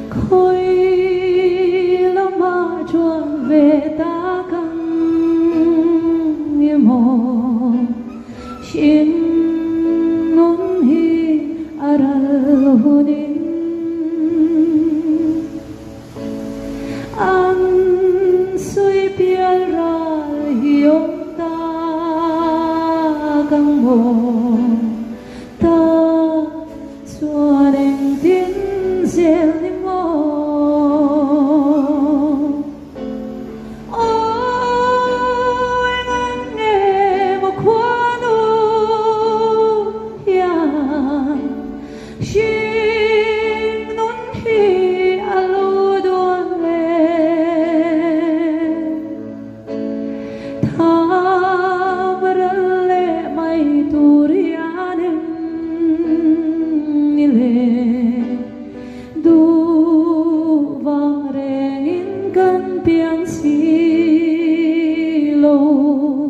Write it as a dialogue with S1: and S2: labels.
S1: khôi lắm mà chuồn về ta căng nghiêm hồ xin nôn hi arahunin an suy pial ra hiong ta căng hồ ta xua đèn tiến diệu piang si lo